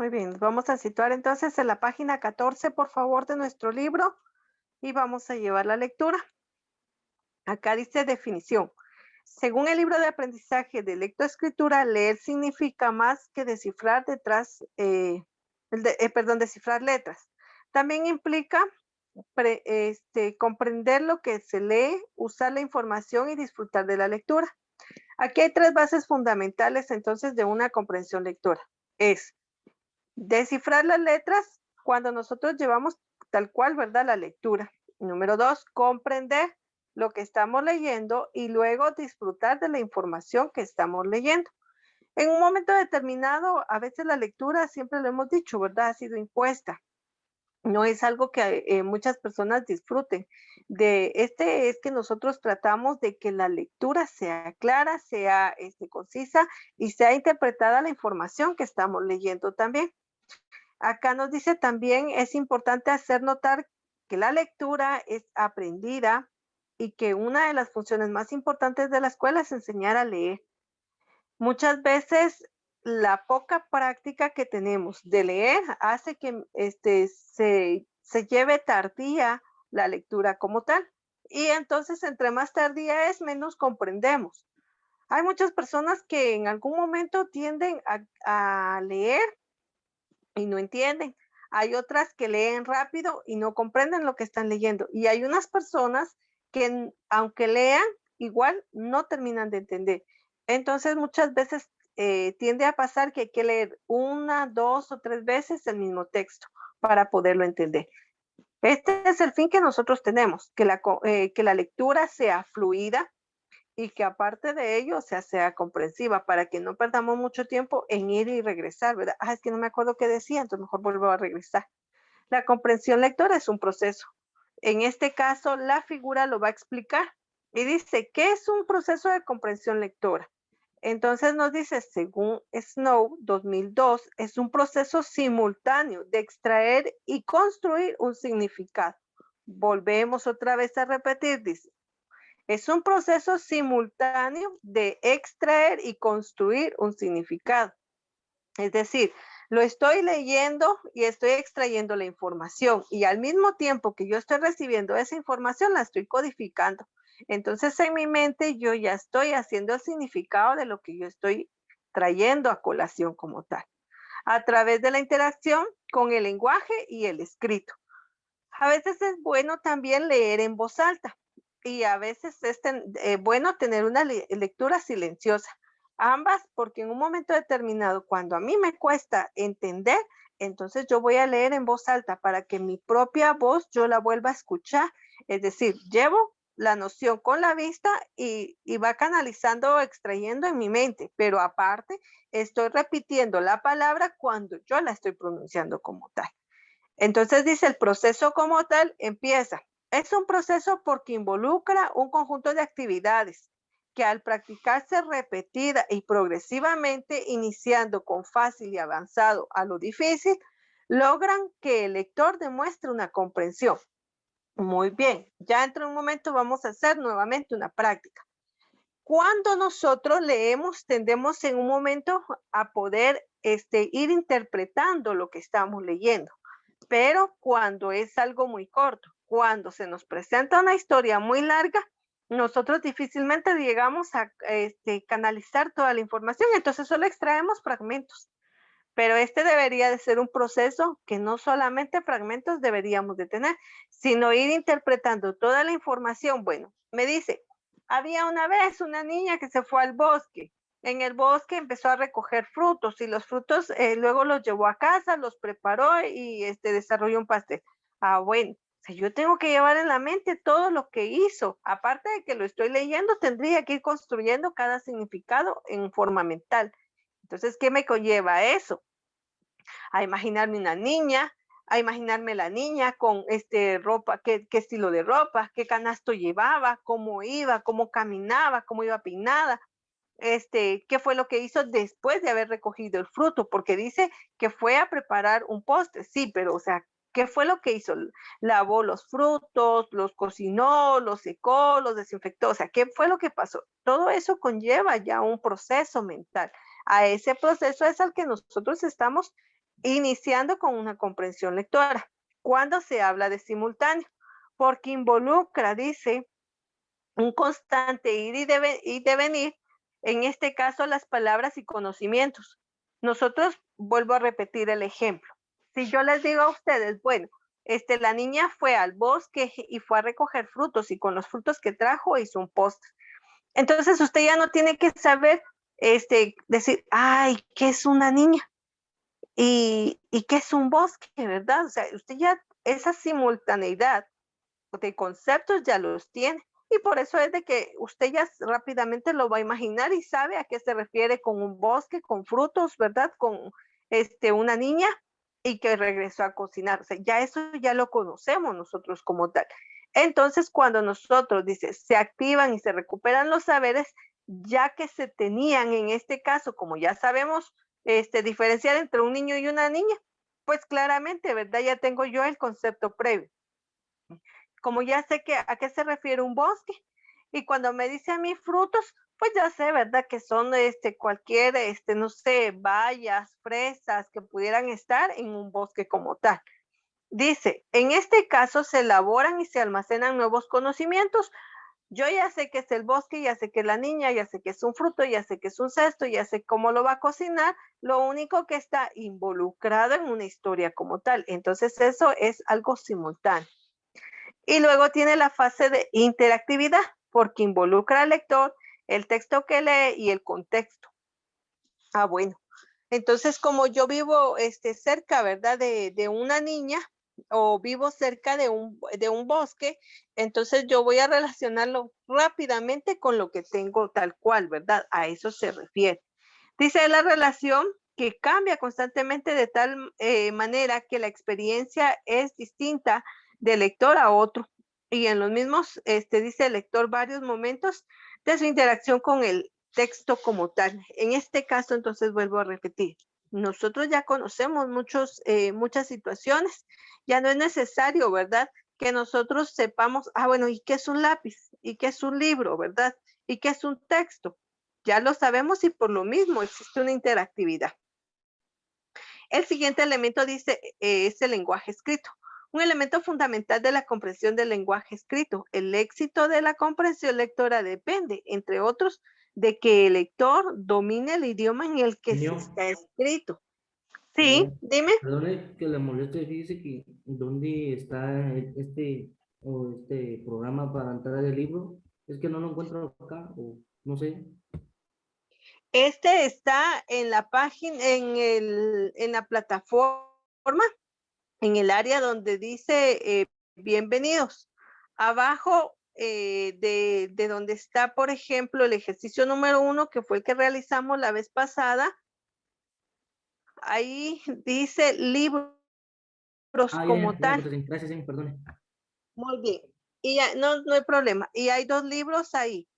Muy bien, nos vamos a situar entonces en la página 14, por favor, de nuestro libro y vamos a llevar la lectura. Acá dice definición. Según el libro de aprendizaje de lectoescritura, leer significa más que descifrar descifrar letras. También implica comprender lo que se lee, usar la información y disfrutar de la lectura. Aquí hay tres bases fundamentales entonces de una comprensión lectora. Es descifrar las letras cuando nosotros llevamos tal cual, ¿verdad? La lectura. Número dos, comprender lo que estamos leyendo y luego disfrutar de la información que estamos leyendo. En un momento determinado, a veces la lectura, siempre lo hemos dicho, ¿verdad? Ha sido impuesta. No es algo que muchas personas disfruten. Es que nosotros tratamos de que la lectura sea clara, sea concisa y sea interpretada la información que estamos leyendo también. Acá nos dice también, es importante hacer notar que la lectura es aprendida y que una de las funciones más importantes de la escuela es enseñar a leer. Muchas veces la poca práctica que tenemos de leer hace que se lleve tardía la lectura como tal. Y entonces, entre más tardía es, menos comprendemos. Hay muchas personas que en algún momento tienden a leer y no entienden. Hay otras que leen rápido y no comprenden lo que están leyendo. Y hay unas personas que, aunque lean, igual no terminan de entender. Entonces, muchas veces tiende a pasar que hay que leer una, dos o tres veces el mismo texto para poderlo entender. Este es el fin que nosotros tenemos, que la lectura sea fluida, y que aparte de ello, o sea comprensiva para que no perdamos mucho tiempo en ir y regresar, ¿verdad? Es que no me acuerdo qué decía, entonces mejor vuelvo a regresar. La comprensión lectora es un proceso. En este caso, la figura lo va a explicar y dice, ¿qué es un proceso de comprensión lectora? Entonces nos dice, según Snow 2002, es un proceso simultáneo de extraer y construir un significado. Volvemos otra vez a repetir, dice, es un proceso simultáneo de extraer y construir un significado. Es decir, lo estoy leyendo y estoy extrayendo la información y al mismo tiempo que yo estoy recibiendo esa información, la estoy codificando. Entonces, en mi mente yo ya estoy haciendo el significado de lo que yo estoy trayendo a colación como tal, a través de la interacción con el lenguaje y el escrito. A veces es bueno también leer en voz alta y a veces es bueno tener una lectura silenciosa. Ambas, porque en un momento determinado, cuando a mí me cuesta entender, entonces yo voy a leer en voz alta para que mi propia voz yo la vuelva a escuchar. Es decir, llevo la noción con la vista y va canalizando o extrayendo en mi mente, pero aparte estoy repitiendo la palabra cuando yo la estoy pronunciando como tal. Entonces dice, el proceso como tal empieza. Es un proceso porque involucra un conjunto de actividades que al practicarse repetida y progresivamente, iniciando con fácil y avanzado a lo difícil, logran que el lector demuestre una comprensión. Muy bien, ya entre un momento vamos a hacer nuevamente una práctica. Cuando nosotros leemos, tendemos en un momento a poder ir interpretando lo que estamos leyendo, pero cuando es algo muy corto, cuando se nos presenta una historia muy larga, nosotros difícilmente llegamos a canalizar toda la información, entonces solo extraemos fragmentos. Pero este debería de ser un proceso que no solamente fragmentos deberíamos de tener, sino ir interpretando toda la información. Bueno, me dice, había una vez una niña que se fue al bosque. En el bosque empezó a recoger frutos y los frutos luego los llevó a casa, los preparó y desarrolló un pastel. Ah, bueno, o sea, yo tengo que llevar en la mente todo lo que hizo. Aparte de que lo estoy leyendo, tendría que ir construyendo cada significado en forma mental. Entonces, ¿qué me conlleva eso? A imaginarme una niña, a imaginarme la niña con ropa, qué estilo de ropa, qué canasto llevaba, cómo iba, cómo caminaba, cómo iba peinada, qué fue lo que hizo después de haber recogido el fruto, porque dice que fue a preparar un postre, sí, pero o sea, ¿qué fue lo que hizo? Lavó los frutos, los cocinó, los secó, los desinfectó, o sea, ¿qué fue lo que pasó? Todo eso conlleva ya un proceso mental. A ese proceso es al que nosotros estamos iniciando con una comprensión lectora. Cuando se habla de simultáneo, porque involucra, dice, un constante ir y devenir, en este caso las palabras y conocimientos. Nosotros, vuelvo a repetir el ejemplo. Si yo les digo a ustedes, bueno, la niña fue al bosque y fue a recoger frutos y con los frutos que trajo hizo un postre. Entonces usted ya no tiene que saber, decir, ay, ¿qué es una niña? Y qué es un bosque, ¿verdad? O sea, usted ya esa simultaneidad de conceptos ya los tiene. Y por eso es de que usted ya rápidamente lo va a imaginar y sabe a qué se refiere con un bosque, con frutos, ¿verdad? Con una niña y que regresó a cocinar. O sea, ya eso ya lo conocemos nosotros como tal. Entonces, cuando nosotros, dice, se activan y se recuperan los saberes, ya que se tenían en este caso, como ya sabemos, diferenciar entre un niño y una niña, pues claramente, ¿verdad? Ya tengo yo el concepto previo. Como ya sé que a qué se refiere un bosque, y cuando me dice a mí frutos, pues ya sé, ¿verdad? Que son cualquier, no sé, bayas, fresas que pudieran estar en un bosque como tal. Dice, en este caso se elaboran y se almacenan nuevos conocimientos. Yo ya sé que es el bosque, ya sé que es la niña, ya sé que es un fruto, ya sé que es un cesto, ya sé cómo lo va a cocinar, lo único que está involucrado en una historia como tal. Entonces eso es algo simultáneo. Y luego tiene la fase de interactividad, porque involucra al lector, el texto que lee y el contexto. Ah, bueno. Entonces, como yo vivo cerca, ¿verdad? De una niña o vivo cerca de un bosque, entonces yo voy a relacionarlo rápidamente con lo que tengo tal cual, ¿verdad? A eso se refiere. Dice la relación que cambia constantemente de tal manera que la experiencia es distinta de lector a otro. Y en los mismos, dice el lector varios momentos de su interacción con el texto como tal. En este caso, entonces vuelvo a repetir, nosotros ya conocemos muchas situaciones, ya no es necesario, ¿verdad? Que nosotros sepamos, bueno, ¿y qué es un lápiz? ¿Y qué es un libro, verdad? ¿Y qué es un texto? Ya lo sabemos y por lo mismo existe una interactividad. El siguiente elemento dice es el lenguaje escrito. Un elemento fundamental de la comprensión del lenguaje escrito. El éxito de la comprensión lectora depende, entre otros, de que el lector domine el idioma en el que se Señor, está escrito. Sí, señor, dime. perdone que le moleste, fíjese que dónde está este programa para entrar el libro. Es que no lo encuentro acá, o no sé. Este está en la página, en la plataforma, en el área donde dice bienvenidos. Abajo de donde está, por ejemplo, el ejercicio número 1, que fue el que realizamos la vez pasada, ahí dice libros como Ya lo tal. encontré, sí. Gracias, señor, perdone. Muy bien. Y ya, no, no hay problema. Y hay dos libros ahí.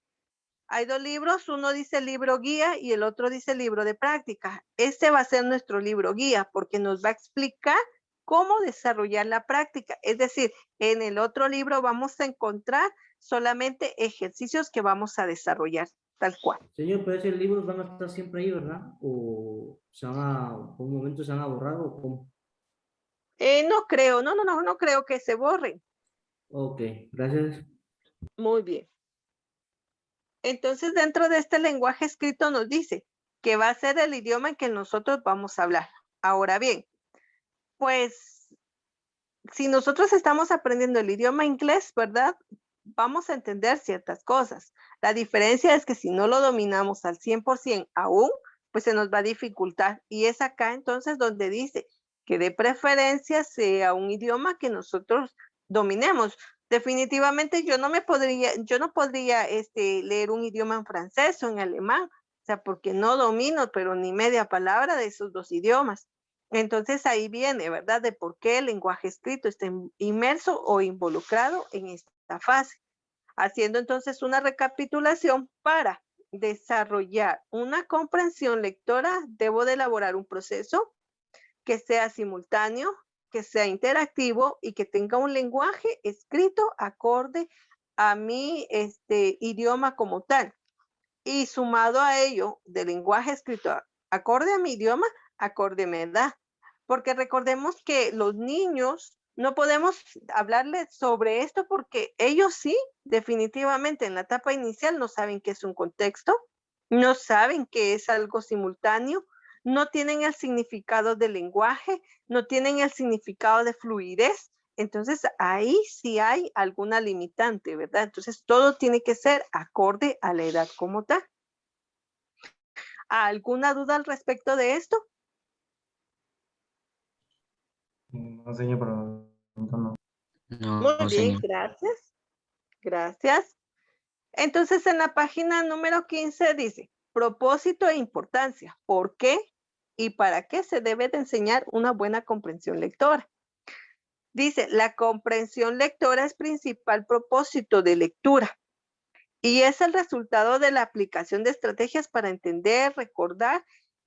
Hay dos libros, uno dice libro guía y el otro dice libro de práctica. Este va a ser nuestro libro guía porque nos va a explicar cómo desarrollar la práctica. Es decir, en el otro libro vamos a encontrar solamente ejercicios que vamos a desarrollar, tal cual. Señor, pero esos libros van a estar siempre ahí, ¿verdad? ¿O por un momento se van a borrar o cómo? No creo, no creo que se borren. Ok, gracias. Muy bien. Entonces, dentro de este lenguaje escrito nos dice que va a ser el idioma en que nosotros vamos a hablar. Ahora bien, pues si nosotros estamos aprendiendo el idioma inglés, ¿verdad? Vamos a entender ciertas cosas. La diferencia es que si no lo dominamos al 100% aún, pues se nos va a dificultar. Y es acá entonces donde dice que de preferencia sea un idioma que nosotros dominemos. Definitivamente yo no podría leer un idioma en francés o en alemán, o sea, porque no domino, pero ni media palabra de esos dos idiomas. Entonces ahí viene, ¿verdad? De por qué el lenguaje escrito está inmerso o involucrado en esta fase. Haciendo entonces una recapitulación para desarrollar una comprensión lectora, debo de elaborar un proceso que sea simultáneo, que sea interactivo y que tenga un lenguaje escrito acorde a mi idioma como tal. Y sumado a ello, de lenguaje escrito acorde a mi idioma, acorde a mi edad. porque recordemos que los niños no podemos hablarles sobre esto porque ellos sí, definitivamente en la etapa inicial no saben qué es un contexto, no saben qué es algo simultáneo, no tienen el significado del lenguaje, no tienen el significado de fluidez. Entonces ahí sí hay alguna limitante, ¿verdad? Entonces todo tiene que ser acorde a la edad como tal. ¿Alguna duda al respecto de esto? No, señor, pero no. Muy No, bien, señor. gracias. Gracias. Entonces, en la página número 15 dice, propósito e importancia, ¿por qué y para qué se debe de enseñar una buena comprensión lectora? Dice, la comprensión lectora es principal propósito de lectura y es el resultado de la aplicación de estrategias para entender, recordar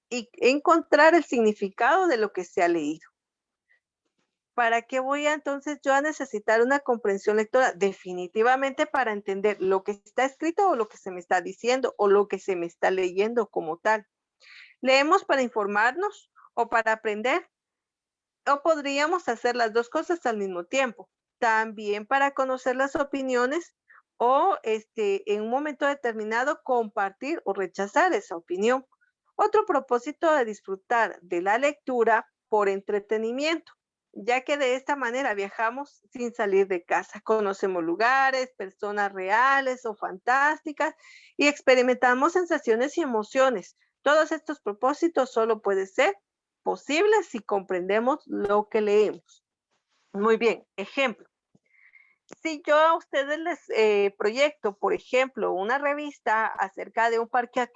y encontrar el significado de lo que se ha leído. ¿Para qué voy entonces yo a necesitar una comprensión lectora? Definitivamente para entender lo que está escrito o lo que se me está diciendo o lo que se me está leyendo como tal. ¿Leemos para informarnos o para aprender? ¿O podríamos hacer las dos cosas al mismo tiempo? También para conocer las opiniones o en un momento determinado compartir o rechazar esa opinión. Otro propósito de disfrutar de la lectura por entretenimiento, ya que de esta manera viajamos sin salir de casa, conocemos lugares, personas reales o fantásticas y experimentamos sensaciones y emociones. Todos estos propósitos solo pueden ser posibles si comprendemos lo que leemos. Muy bien, ejemplo. Si yo a ustedes les proyecto, por ejemplo, una revista acerca de un parque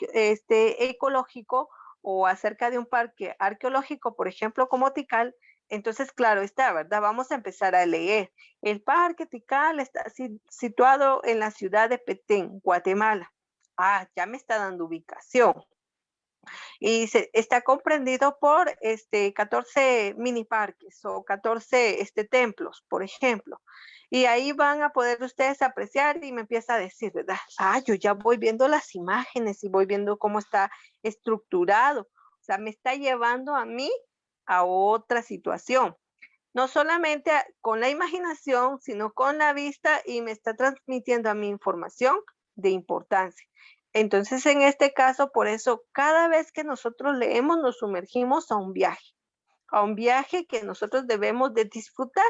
ecológico o acerca de un parque arqueológico, por ejemplo, como Tikal, entonces, claro está, ¿verdad? Vamos a empezar a leer. El parque Tikal está situado en la ciudad de Petén, Guatemala. Ah, ya me está dando ubicación y está comprendido por 14 mini parques o 14 templos, por ejemplo. Y ahí van a poder ustedes apreciar y me empieza a decir, ¿verdad? Ah, yo ya voy viendo las imágenes y voy viendo cómo está estructurado. O sea, me está llevando a mí a otra situación. No solamente con la imaginación, sino con la vista y me está transmitiendo a mi información de importancia. Entonces, en este caso, por eso, cada vez que nosotros leemos, nos sumergimos a un viaje que nosotros debemos de disfrutar.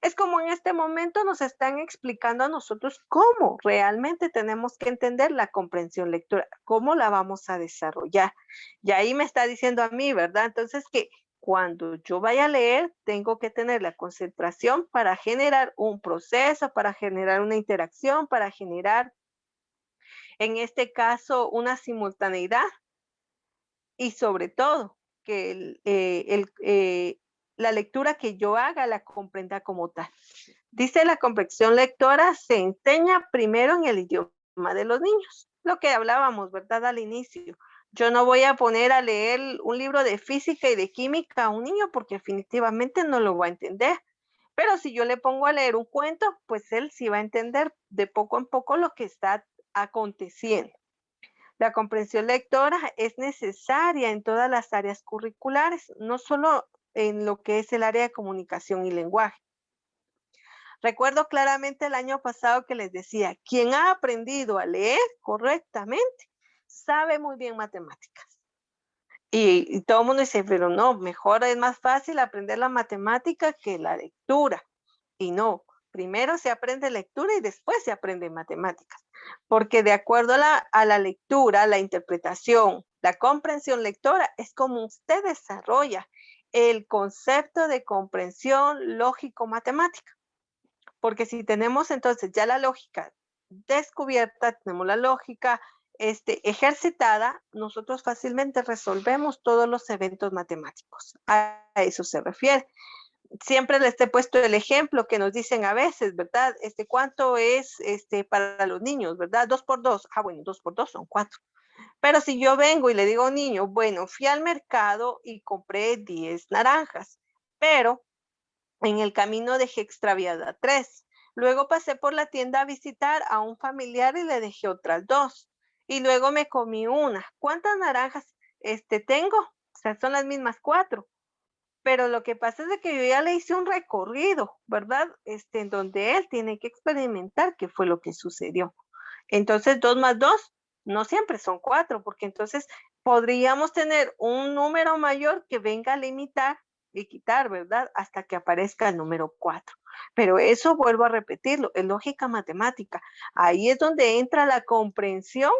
Es como en este momento nos están explicando a nosotros cómo realmente tenemos que entender la comprensión lectora, cómo la vamos a desarrollar. Y ahí me está diciendo a mí, ¿verdad? Entonces que cuando yo vaya a leer, tengo que tener la concentración para generar un proceso, para generar una interacción, para generar, en este caso, una simultaneidad y sobre todo que la lectura que yo haga la comprenda como tal. Dice la comprensión lectora se enseña primero en el idioma de los niños, lo que hablábamos, ¿verdad? Al inicio. Yo no voy a poner a leer un libro de física y de química a un niño porque definitivamente no lo va a entender. Pero si yo le pongo a leer un cuento, pues él sí va a entender de poco en poco lo que está aconteciendo. La comprensión lectora es necesaria en todas las áreas curriculares, no solo en lo que es el área de comunicación y lenguaje. Recuerdo claramente el año pasado que les decía, quien ha aprendido a leer correctamente sabe muy bien matemáticas. Y todo el mundo dice, pero no, mejor es más fácil aprender la matemática que la lectura. Y no, primero se aprende lectura y después se aprende matemáticas. Porque de acuerdo a la lectura, la interpretación, la comprensión lectora, es como usted desarrolla el concepto de comprensión lógico-matemática. Porque si tenemos entonces ya la lógica descubierta, tenemos la lógica ejercitada, nosotros fácilmente resolvemos todos los eventos matemáticos. A eso se refiere. Siempre les he puesto el ejemplo que nos dicen a veces, ¿verdad? ¿Cuánto es para los niños, verdad? 2 por 2. Ah, bueno, 2 por 2 son 4. Pero si yo vengo y le digo a un niño, bueno, fui al mercado y compré 10 naranjas, pero en el camino dejé extraviada 3. Luego pasé por la tienda a visitar a un familiar y le dejé otras 2. Y luego me comí una. ¿Cuántas naranjas tengo? O sea, son las mismas 4. Pero lo que pasa es de que yo ya le hice un recorrido, ¿verdad? En donde él tiene que experimentar qué fue lo que sucedió. Entonces, 2 más 2 no siempre son 4, porque entonces podríamos tener un número mayor que venga a limitar y quitar, ¿verdad? Hasta que aparezca el número 4. Pero eso, vuelvo a repetirlo, es lógica matemática. Ahí es donde entra la comprensión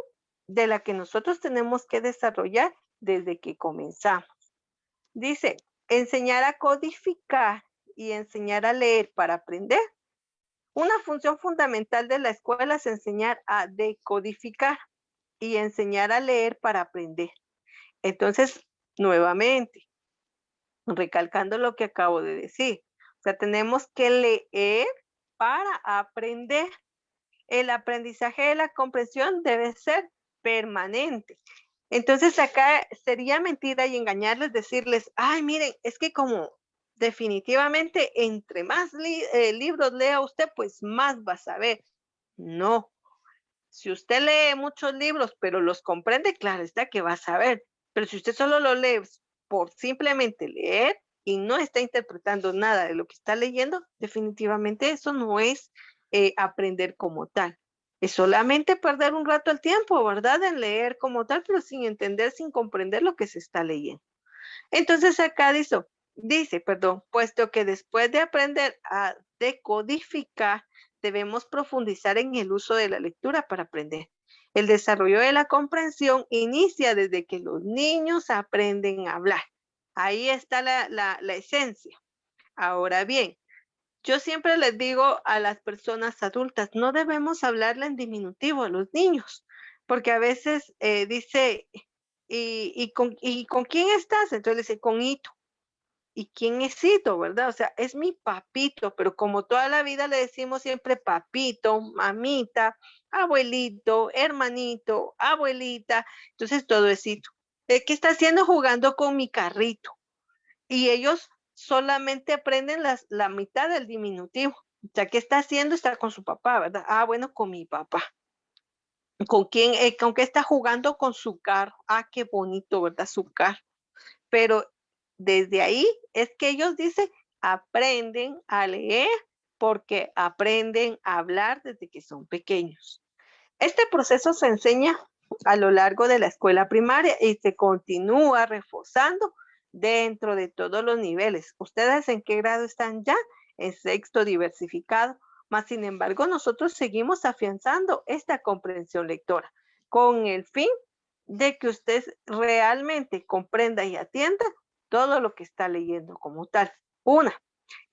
de la que nosotros tenemos que desarrollar desde que comenzamos. Dice, enseñar a codificar y enseñar a leer para aprender. Una función fundamental de la escuela es enseñar a decodificar y enseñar a leer para aprender. Entonces, nuevamente, recalcando lo que acabo de decir, o sea, tenemos que leer para aprender. El aprendizaje de la comprensión debe ser permanente. Entonces acá sería mentira y engañarles, decirles, ay, miren, es que como definitivamente entre más libros lea usted, pues más va a saber. No, si usted lee muchos libros, pero los comprende, claro está que va a saber. Pero si usted solo lo lee por simplemente leer y no está interpretando nada de lo que está leyendo, definitivamente eso no es aprender como tal. Es solamente perder un rato el tiempo, ¿verdad? En leer como tal, pero sin entender, sin comprender lo que se está leyendo. Entonces acá dice, puesto que después de aprender a decodificar, debemos profundizar en el uso de la lectura para aprender. El desarrollo de la comprensión inicia desde que los niños aprenden a hablar. Ahí está la esencia. Ahora bien, yo siempre les digo a las personas adultas, no debemos hablarle en diminutivo a los niños, porque a veces dice, ¿y con quién estás? Entonces le dice, con Ito. ¿Y quién es Ito, verdad? O sea, es mi papito, pero como toda la vida le decimos siempre papito, mamita, abuelito, hermanito, abuelita, entonces todo es Ito. ¿Qué está haciendo? Jugando con mi carrito. Y ellos solamente aprenden la mitad del diminutivo. O sea, ¿qué está haciendo? Está con su papá, ¿verdad? Ah, bueno, con mi papá. ¿Con quién? ¿Con qué está jugando? Con su carro. Ah, qué bonito, ¿verdad? Su carro. Pero desde ahí es que ellos dicen, aprenden a leer porque aprenden a hablar desde que son pequeños. Este proceso se enseña a lo largo de la escuela primaria y se continúa reforzando dentro de todos los niveles. ¿Ustedes en qué grado están ya? En sexto diversificado. Mas, sin embargo, nosotros seguimos afianzando esta comprensión lectora con el fin de que usted realmente comprenda y atienda todo lo que está leyendo como tal. Una.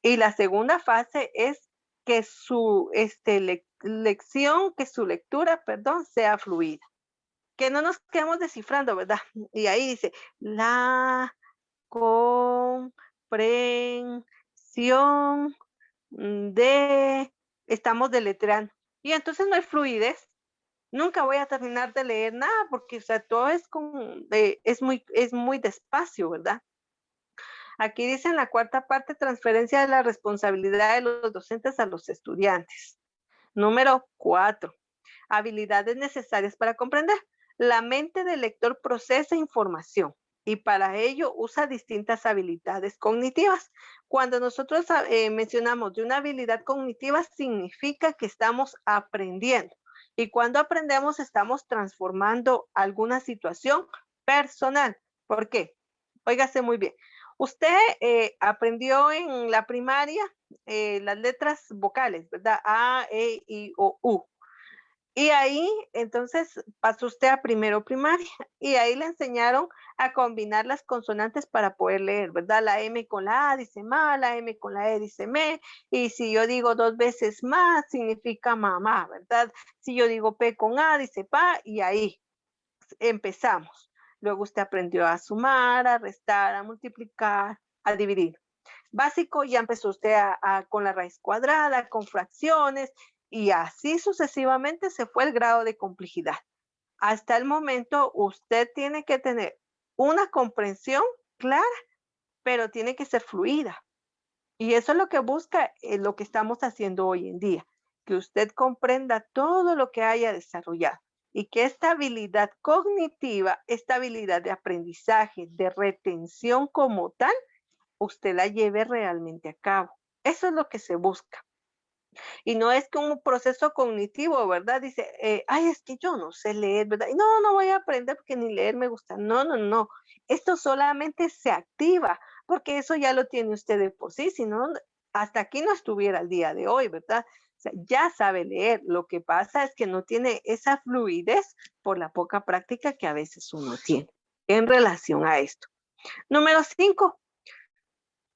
Y la segunda fase es que su lección, que su lectura, perdón, sea fluida. Que no nos quedemos descifrando, ¿verdad? Y ahí dice, la comprensión de, estamos deletreando. Y entonces no hay fluidez. Nunca voy a terminar de leer nada porque, o sea, todo es muy despacio, ¿verdad? Aquí dice en la cuarta parte, transferencia de la responsabilidad de los docentes a los estudiantes. Número 4, habilidades necesarias para comprender. La mente del lector procesa información y para ello usa distintas habilidades cognitivas. Cuando nosotros mencionamos de una habilidad cognitiva, significa que estamos aprendiendo. Y cuando aprendemos, estamos transformando alguna situación personal. ¿Por qué? Óigase muy bien. Usted aprendió en la primaria las letras vocales, ¿verdad? A, E, I, O, U. Y ahí, entonces, pasó usted a primero primaria y ahí le enseñaron a combinar las consonantes para poder leer, ¿verdad? La M con la A dice ma, la M con la E dice me, y si yo digo 2 veces más, significa mamá, ¿verdad? Si yo digo P con A, dice pa, y ahí empezamos. Luego usted aprendió a sumar, a restar, a multiplicar, a dividir. Básico, ya empezó usted con la raíz cuadrada, con fracciones, y así sucesivamente se fue el grado de complejidad. Hasta el momento usted tiene que tener una comprensión clara, pero tiene que ser fluida. Y eso es lo que busca lo que estamos haciendo hoy en día, que usted comprenda todo lo que haya desarrollado y que esta habilidad cognitiva, esta habilidad de aprendizaje, de retención como tal, usted la lleve realmente a cabo. Eso es lo que se busca. Y no es que un proceso cognitivo, ¿verdad? Dice, ay, es que yo no sé leer, ¿verdad? Y no, no voy a aprender porque ni leer me gusta. No, no, no. Esto solamente se activa porque eso ya lo tiene usted de por sí, si no, hasta aquí no estuviera el día de hoy, ¿verdad? O sea, ya sabe leer. Lo que pasa es que no tiene esa fluidez por la poca práctica que a veces uno tiene en relación a esto. Número 5,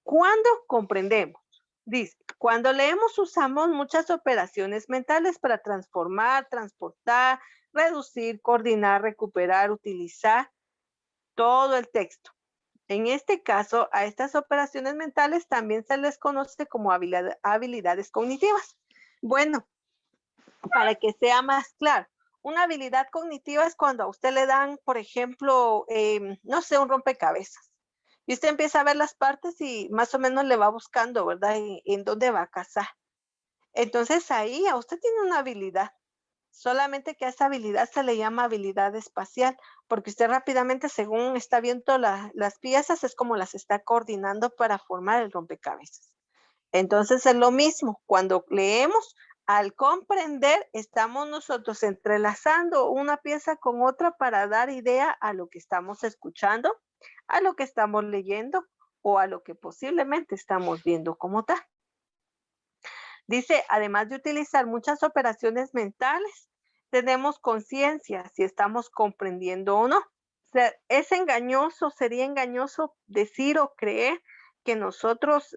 ¿cuándo comprendemos? Dice, cuando leemos usamos muchas operaciones mentales para transformar, transportar, reducir, coordinar, recuperar, utilizar todo el texto. En este caso, a estas operaciones mentales también se les conoce como habilidades cognitivas. Bueno, para que sea más claro, una habilidad cognitiva es cuando a usted le dan, por ejemplo, no sé, un rompecabezas. Y usted empieza a ver las partes y más o menos le va buscando, ¿verdad? En dónde va a casar. Entonces ahí a usted tiene una habilidad, solamente que a esa habilidad se le llama habilidad espacial, porque usted rápidamente, según está viendo las piezas, es como las está coordinando para formar el rompecabezas. Entonces es lo mismo, cuando leemos, al comprender, estamos nosotros entrelazando una pieza con otra para dar idea a lo que estamos escuchando, a lo que estamos leyendo o a lo que posiblemente estamos viendo como tal. Dice, además de utilizar muchas operaciones mentales, tenemos conciencia si estamos comprendiendo o no. O sea, es engañoso, sería engañoso decir o creer que nosotros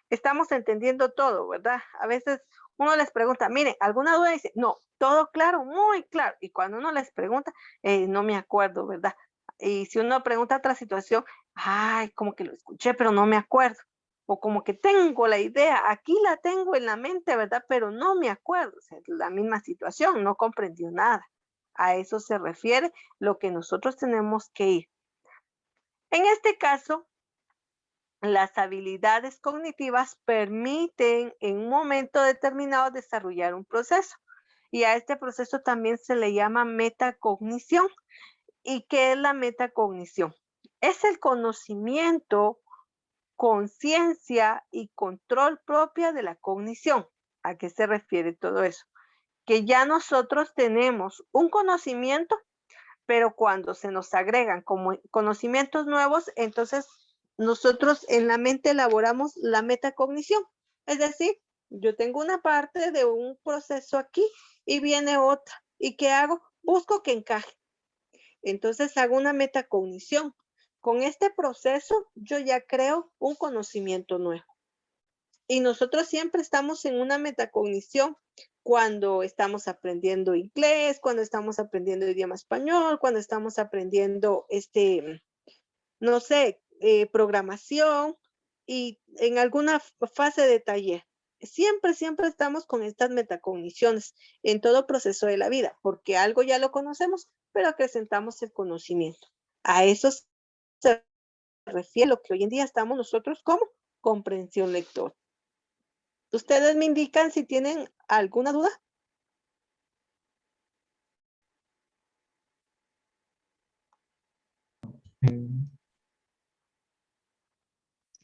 estamos entendiendo todo, ¿verdad? A veces uno les pregunta, mire, ¿alguna duda? Y dice, no, todo claro, muy claro. Y cuando uno les pregunta, no me acuerdo, ¿verdad? Y si uno pregunta otra situación, ay, como que lo escuché, pero no me acuerdo. O como que tengo la idea, aquí la tengo en la mente, ¿verdad? Pero no me acuerdo, o sea, la misma situación, no comprendió nada. A eso se refiere lo que nosotros tenemos que ir. En este caso, las habilidades cognitivas permiten en un momento determinado desarrollar un proceso. Y a este proceso también se le llama metacognición. ¿Y qué es la metacognición? Es el conocimiento, conciencia y control propia de la cognición. ¿A qué se refiere todo eso? Que ya nosotros tenemos un conocimiento, pero cuando se nos agregan como conocimientos nuevos, entonces nosotros en la mente elaboramos la metacognición. Es decir, yo tengo una parte de un proceso aquí y viene otra. ¿Y qué hago? Busco que encaje. Entonces hago una metacognición. Con este proceso yo ya creo un conocimiento nuevo. Y nosotros siempre estamos en una metacognición cuando estamos aprendiendo inglés, cuando estamos aprendiendo idioma español, cuando estamos aprendiendo, no sé, programación y en alguna fase de taller. Siempre, siempre estamos con estas metacogniciones en todo proceso de la vida, porque algo ya lo conocemos, pero acrecentamos el conocimiento. A eso se refiere lo que hoy en día estamos nosotros como comprensión lectora. Ustedes me indican si tienen alguna duda.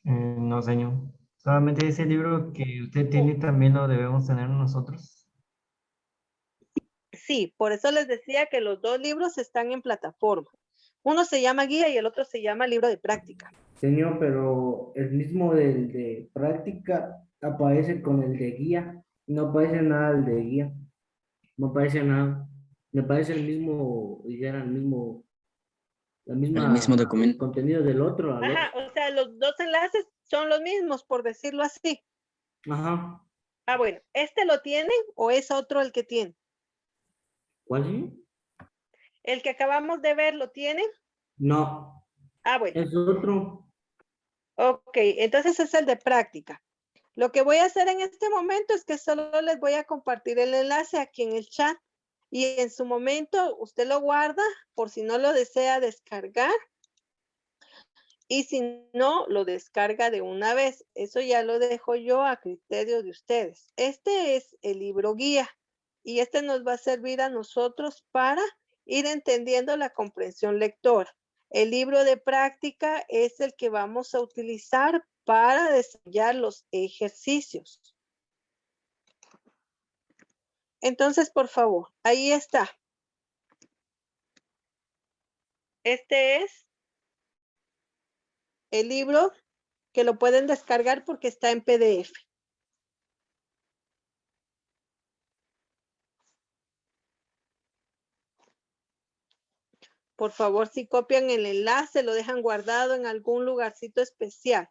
Eh, no, señor. Solamente ese libro que usted tiene también lo debemos tener nosotros. Sí, por eso les decía que los dos libros están en plataforma. Uno se llama guía y el otro se llama libro de práctica. Señor, pero el mismo del de práctica aparece con el de guía. No aparece nada el de guía. No aparece nada. Me parece el mismo, dijera, el mismo, la El mismo misma documento. contenido del otro al Ajá, otro. o sea, los dos enlaces son los mismos, por decirlo así. Ajá. Ah, bueno, ¿este lo tienen o es otro el que tiene? ¿Cuál sí? El que acabamos de ver, ¿lo tienen? No, Ah, bueno, es otro. ok, entonces es el de práctica. Lo que voy a hacer en este momento es que solo les voy a compartir el enlace aquí en el chat y en su momento usted lo guarda por si no lo desea descargar y si no, lo descarga de una vez. Eso ya lo dejo yo a criterio de ustedes. Este es el libro guía y este nos va a servir a nosotros para ir entendiendo la comprensión lectora. El libro de práctica es el que vamos a utilizar para desarrollar los ejercicios. Entonces, por favor, ahí está. Este es el libro que lo pueden descargar porque está en PDF. Por favor, si copian el enlace, lo dejan guardado en algún lugarcito especial.